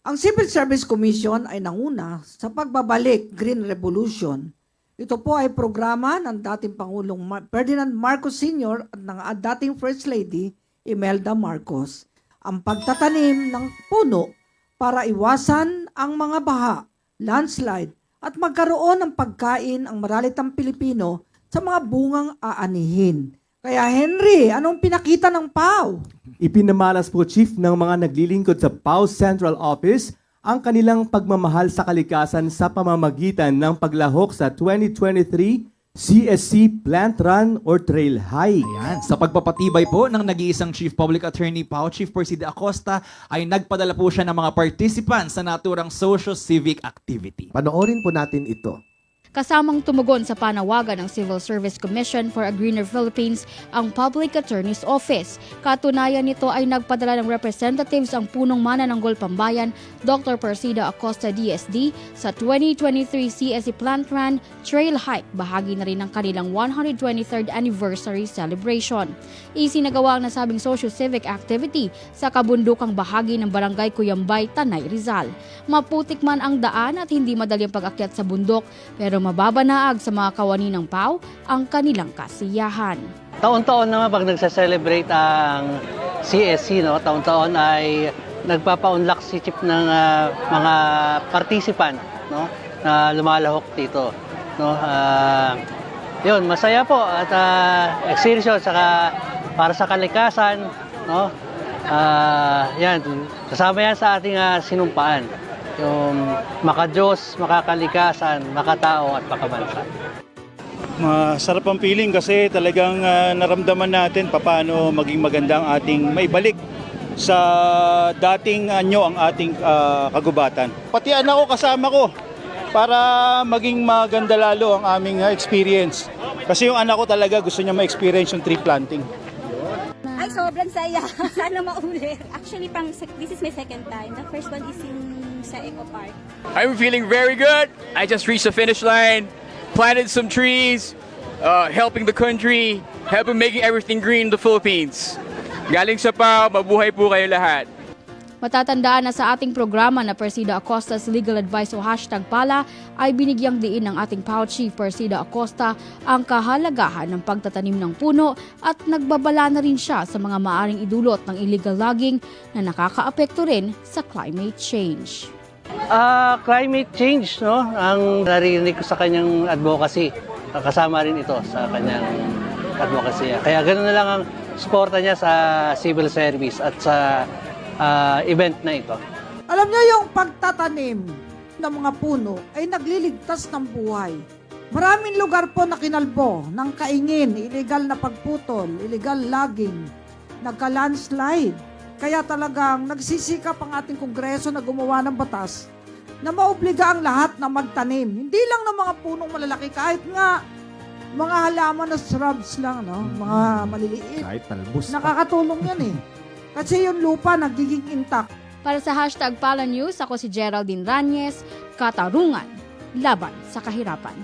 Ang Civil Service Commission ay nanguna sa pagbabalik Green Revolution. Ito po ay programa ng dating Pangulong Ferdinand Marcos Sr. at ng dating First Lady Imelda Marcos. Ang pagtatanim ng puno para iwasan ang mga baha, landslide, at magkaroon ng pagkain ang maralitang Pilipino sa mga bungang aanihin. Kaya Henry, anong pinakita ng PAO? Ipinamalas po Chief ng mga naglilingkod sa PAO Central Office ang kanilang pagmamahal sa kalikasan sa pamamagitan ng paglahok sa 2023 CSC Plant Run or Trail Hike. Ayan. Sa pagpapatibay po ng nag-iisang Chief Public Attorney PAO, Chief Persida Acosta, ay nagpadala po siya ng mga participants sa naturang socio-civic activity. Panoorin po natin ito. Kasamang tumugon sa panawagan ng Civil Service Commission for a Greener Philippines ang Public Attorney's Office. Katunayan nito ay nagpadala ng representatives ang punong Manananggol Pambayan, Dr. Persida Acosta DSD, sa 2023 CSC Plant Run Trail Hike, bahagi na rin ng kanilang 123rd anniversary celebration. Isinagawa ang nasabing socio-civic activity sa kabundukang bahagi ng Barangay Cuyambay, Tanay, Rizal. Maputik man ang daan at hindi madaling pag-akyat sa bundok, pero mababanaag sa mga kawani ng PAO ang kanilang kasiyahan. Taon-taon naman pag nagsa-celebrate ang CSC, no, taon-taon ay nagpapa-unlock si Chief ng mga participant, no, na lumalahok dito. No, yun, masaya po at exertion saka para sa kalikasan, no. Yan, kasama yan sa ating sinumpaan. Yung maka-Diyos, makakalikasan, makatao at makabansa. Masarap ang feeling kasi talagang naramdaman natin paano maging maganda ang ating maibalik sa dating anyo ang ating kagubatan. Pati anak ko kasama ko para maging maganda lalo ang aming experience. Kasi yung anak ko talaga gusto niya ma-experience yung tree planting. Ay, sobrang saya. Sana maulit. Actually, this is my second time. The first one is sa Eco Park. I'm feeling very good. I just reached the finish line, planted some trees, helping the country, helping making everything green in the Philippines. Galing sa PAO, mabuhay po kayo lahat. Matatandaan na sa ating programa na Persida Acosta's Legal Advice o #pala ay binigyang diin ng ating PAO Chief Persida Acosta ang kahalagahan ng pagtatanim ng puno at nagbabala na rin siya sa mga maaring idulot ng illegal logging na nakakaapekto rin sa climate change. Climate change, no, ang narinig ko sa kanyang advocacy. Kasama rin ito sa kanyang advocacy. Kaya ganoon na lang ang suporta niya sa civil service at sa event na ito. Alam niyo yung pagtatanim ng mga puno ay nagliligtas ng buhay. Maraming lugar po na kinalbo ng kaingin, illegal na pagputol, illegal logging, nagka-landslide. Kaya talagang nagsisikap ang ating Kongreso na gumawa ng batas na maobliga ang lahat na magtanim. Hindi lang ng mga punong malalaki, kahit nga mga halaman na shrubs lang, no? Mga maliliit. Kahit talbos. Nakakatulong yan eh. Kasi yung lupa nagiging intact. Para sa #pala News, ako si Geraldine Ranyes, Katarungan, Laban sa Kahirapan.